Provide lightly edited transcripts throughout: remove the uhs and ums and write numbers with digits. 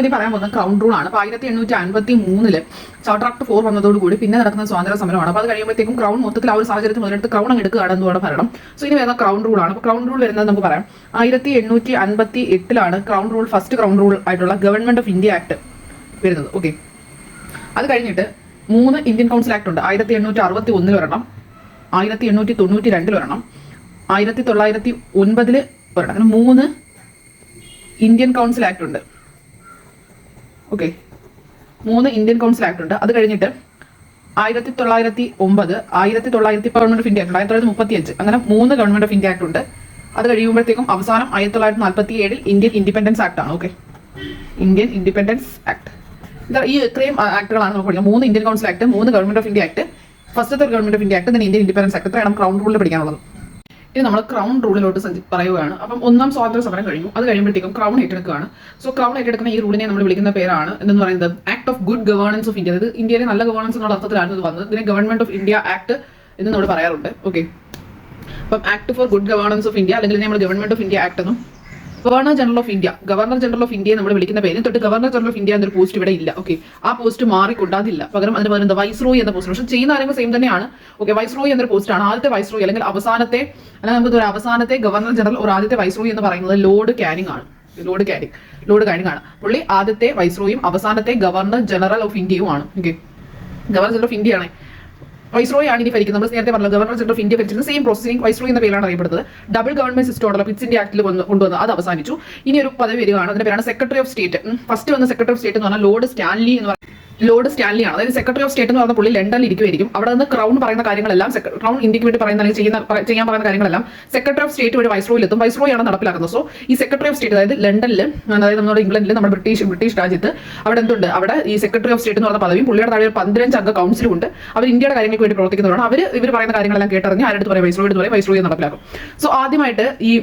ഇനി പറയാൻ പോകുന്നത് ക്രൗൺ റൂൾ ആണ്. അപ്പോൾ 1853 ചാർട്ടർ ആക്ട് 4 വന്നതോടുകൂടി പിന്നെ നടക്കുന്ന സ്വാതന്ത്ര്യ സമരമാണ്. അപ്പോൾ അത് കഴിയുമ്പോഴത്തേക്കും ക്രൗൺ മൊത്തത്തിൽ ആ ഒരു സാഹചര്യത്തിൽ മുതലെടുത്ത് ക്രൗൺ അങ്ങ് എടുക്കുകയാണെന്ന് വേണം പറയണം. സോ ഇനി വരുന്ന ക്രൗൺ റൂൾ ആണ്. അപ്പോൾ ക്രൗൺ റൂൾ വരുന്നത് നമുക്ക് പറയാം 1858 crown rule, first crown rule ആയിട്ടുള്ള ഗവൺമെന്റ് ഓഫ് ഇന്ത്യ ആക്ട് വരുന്നത്. ഓക്കെ, അത് കഴിഞ്ഞിട്ട് 3 ഇന്ത്യൻ കൗൺസിൽ ആക്ട് ഉണ്ട്. 1861 വരണം, 1892 വരണം, 1909 വരണം. അങ്ങനെ 3 ഇന്ത്യൻ കൗൺസിൽ ആക്ട് ഉണ്ട്. ഓക്കെ, 3 ഇന്ത്യൻ കൗൺസിൽ ആക്ട് ഉണ്ട്. അത് കഴിഞ്ഞിട്ട് 1909, 1900 ഗവൺമെന്റ് ഓഫ് ഇന്ത്യ ആക്ട് ഉണ്ട്, 1935, അങ്ങനെ 3 ഗവൺമെന്റ് ഓഫ് ഇന്ത്യ ആക്ട് ഉണ്ട്. അത് കഴിയുമ്പോഴത്തേക്കും അവസാനം 1947 ഇന്ത്യൻ ഇൻഡിപെൻഡൻസ് ആക്ട് ആണ്. Okay, Indian independence act. ഈ ഇത്രയും ആക്ടുകളാണ് നമുക്ക് പഠിക്കുന്നത്. 3 Indian council act, 3 government of India act, ഫസ്റ്റത്തെ government of India act, Indian independence act. ഇത്രയാണ് ക്രൗൺ റൂളിൽ പഠിക്കാനുള്ളത്. ഇനി നമ്മൾ ക്രൗൺ റൂളിലോട്ട് പറയുകയാണ്. അപ്പം 1ാം സ്വാതന്ത്ര്യ സമരം കഴിഞ്ഞു. അത് കഴിയുമ്പോഴത്തേക്കും ക്രൗൺ ഏറ്റെടുക്കുകയാണ്. സോ ക്രൗൺ ഏറ്റെടുക്കുന്ന ഈ റൂളിനെ നമ്മൾ വിളിക്കുന്ന പേരാണ് എന്ന് പറയുന്നത് act of good governance of India. അതായത് ഇന്ത്യയിലെ നല്ല ഗവേണൻസ് എന്നുള്ള അർത്ഥത്തിലാണ് ഇത് വന്നത്. ഇതിനെ ഗവൺമെന്റ് ഓഫ് ഇന്ത്യ ആക്ട് എന്ന് നമ്മൾ പറയാറുണ്ട്. ഓക്കെ, അപ്പം act four good governance of India, അല്ലെങ്കിൽ നമ്മൾ ഗവൺമെന്റ് ഓഫ് ഇന്ത്യ ആക്ട് എന്നും. Governor general of India, governor general of ഇന്ത്യയെ നമ്മൾ വിളിക്കുന്ന പേര് തൊട്ട് ഗവർണർ ജനറൽ ഓഫ് ഇന്ത്യ എന്നൊരു പോസ്റ്റ് ഇവിടെ ഇല്ല. ഓക്കെ, ആ പോസ്റ്റ് മാറിക്കൊണ്ടാതില്ല. പകരം അതിന് പകരം വൈസ്രോയി എന്ന പോസ്റ്റ്. പക്ഷെ ചെയ്യുന്ന കാര്യങ്ങൾ സെയിം തന്നെയാണ്. ഓക്കെ, വൈസ്രോയി എന്നൊരു പോസ്റ്റാണ്. ആദ്യത്തെ വൈസ്രോയി അല്ലെങ്കിൽ നമുക്ക് അവസാനത്തെ ഗവർണർ ജനറൽ ഒരു ആദ്യത്തെ വൈസ്രോയി എന്ന് പറയുന്നത് ലോർഡ് കാനിങ് ആണ്. ലോർഡ് കാനിങ് ആണ്. പുള്ളി ആദ്യത്തെ വൈസ്രോയും അവസാനത്തെ ഗവർണർ ജനറൽ ഓഫ് ഇന്ത്യയും ആണ്. Okay, governor general of India ആണ്. വൈസ്രോയി ആണ് ഇനി ഭരിക്കുന്നത്. നമ്മൾ നേരത്തെ പറഞ്ഞത് ഗവർണർ ജനറൽ ഓഫ് ഇന്ത്യ ഭരിച്ചിരുന്ന സെയിം പ്രോസസിംഗ് വൈസ്രോയി എന്ന പേരാണ് അറിയപ്പെടുന്നത്. ഡബിൾ ഗവൺമെന്റ് സിസ്റ്റം ഉണ്ടല്ലോ പിറ്റ്സ് ഇന്ത്യ ആക്ടിൽ കൊണ്ടുവന്നത്, അത് അവസാനിച്ചു. ഇനി ഒരു പദവി വരികയാണ്. അതിന്റെ പേരാണ് സെക്രട്ടറി ഓഫ് സ്റ്റേറ്റ്. ഫസ്റ്റ് വന്ന സെക്രട്ടറി ഓഫ് സ്റ്റേറ്റ് എന്ന് പറഞ്ഞാൽ ലോർഡ് സ്റ്റാൻലി എന്ന് പറയുന്നത്. ലോർഡ് സ്റ്റാൻലി ആണ്. അതായത് സെക്രട്ടറി ഓഫ് സ്റ്റേറ്റ് എന്ന് പറഞ്ഞ പുള്ളി ലണ്ടനിൽ ഇരിക്കുമായിരിക്കും. അവിടെ നിന്ന് ക്രൗൺ പറയുന്ന കാര്യങ്ങളെല്ലാം, ക്രൗൺ ഇന്ത്യക്ക് വേണ്ടി പറയുന്ന അല്ലെങ്കിൽ ചെയ്യാൻ പറയുന്ന കാര്യങ്ങളെല്ലാം സെക്രട്ടറി ഓഫ് സ്റ്റേറ്റ് വഴി വൈസ്രോയിലെത്തും. വൈസ്രോയി ആണ് നടപ്പിലാക്കുന്നത്. സോ ഈ സെക്രട്ടറി ഓഫ് സ്റ്റേറ്റ്, അതായത് ലണ്ടനിൽ, അതായത് നമ്മുടെ ഇംഗ്ലണ്ടിൽ, നമ്മുടെ ബ്രിട്ടീഷ് രാജ്യത്ത് അവിടെ എന്തുണ്ട്, അവിടെ ഈ സെക്രട്ടറി ഓഫ് സ്റ്റേറ്റ് എന്ന് പറഞ്ഞ പദവിയും പുള്ളിയുടെ താഴെ 15 അംഗ കൗൺസിലും ഉണ്ട്. അവർ ഇന്ത്യയുടെ കാര്യങ്ങൾക്ക് വേണ്ടി പ്രവർത്തിക്കുന്നവരാണ്. ഇവർ പറയുന്ന കാര്യങ്ങളെല്ലാം കേട്ടറിഞ്ഞ് ആരുടെ പറയും, വൈസ്രോയി നടപ്പിലാക്കും. സോ ആദ്യമായിട്ട് ഈ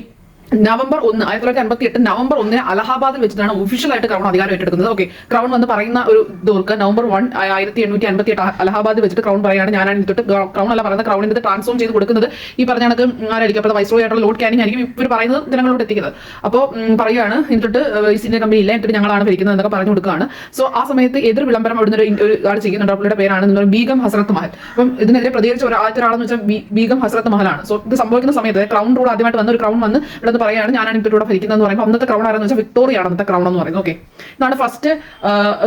നവംബർ 1, 1958 നവംബർ 1 അലഹാബാദിൽ വെച്ചിട്ടാണ് ഒഫീഷ്യലായിട്ട് ക്രൗൺ അധികാരം ഏറ്റെടുക്കുന്നത്. ഓക്കെ, ക്രൗൺ വന്ന് പറയുന്ന ഒരു ദൂർക്ക് നവംബർ 1, 1858 അലഹാബാദിൽ വെച്ചിട്ട് ക്രൗൺ പറയുകയാണ് ഞാനാണ് തൊട്ട് ക്രൗൺ അല്ല പറയുന്നത്, ക്രൗണിന്റെ ട്രാൻസ്ഫോം ചെയ്ത് കൊടുക്കുന്നത് ഈ പറഞ്ഞ കണക്ക് ആരായിരിക്കും, അപ്പോൾ വൈസ്രോയി ആയിട്ടുള്ള ലോർഡ് കാനിങ് ആയിരിക്കും ഇവർ പറയുന്നത് ജനങ്ങളോട് എത്തിക്കുന്നത്. അപ്പോൾ പറയുകയാണ് എന്നിട്ട് ഈസ്റ്റ് ഇന്ത്യ കമ്പനി ഇല്ല, എന്നിട്ട് ഞങ്ങളാണ് ഭരിക്കുന്നത് എന്നൊക്കെ പറഞ്ഞു കൊടുക്കുകയാണ്. സോ ആ സമയത്ത് എതിർ വിളംബരം അവിടുന്ന് ഒരു ആൾ ചെയ്യുന്നുണ്ട്. പുള്ളിയുടെ പേരാണ് ബീഗം ഹസ്രത്ത് മഹൽ. അപ്പം ഇതിനെതിരെ പ്രതികരിച്ച ആദ്യത്തെ ഒരാളെന്ന് വെച്ചാൽ ബീഗം ഹസ്രത്ത് മഹലാണ്. സോ ഇത് സംഭവിക്കുന്ന സമയത്ത് ക്രൗൺ റൂൾ ആദ്യമായിട്ട് വന്ന ഒരു ക്രൗൺ വന്ന് ഇവിടെ പറയാണ് ഞാനാണ് ഇവിടെ ഭരിക്കുന്നതെന്ന് പറയുമ്പോൾ അന്നത്തെ ക്രൗൺ ആരെന്ന് വെച്ചാൽ വിക്ടോറിയ ആണ് അന്നത്തെ ക്രൗൺ എന്ന് പറയുന്നത്. ഓക്കെ, ഇതാണ് ഫസ്റ്റ്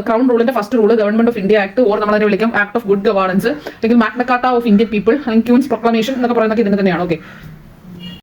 ക്രൗൺ റൂളിന്റെ first rule, government of India act, or നമ്മളതിനെ വിളിക്കും ആക്ട് ഓഫ് ഗുഡ് ഗവേണൻസ്, അല്ലെങ്കിൽ Magna Carta of Indian people, അല്ലെങ്കിൽ ക്യൂൻസ് പ്രൊക്ലമേഷൻ എന്നൊക്കെ പറയുന്നത് ഇതിന് തന്നെയാണ്. ഓക്കെ,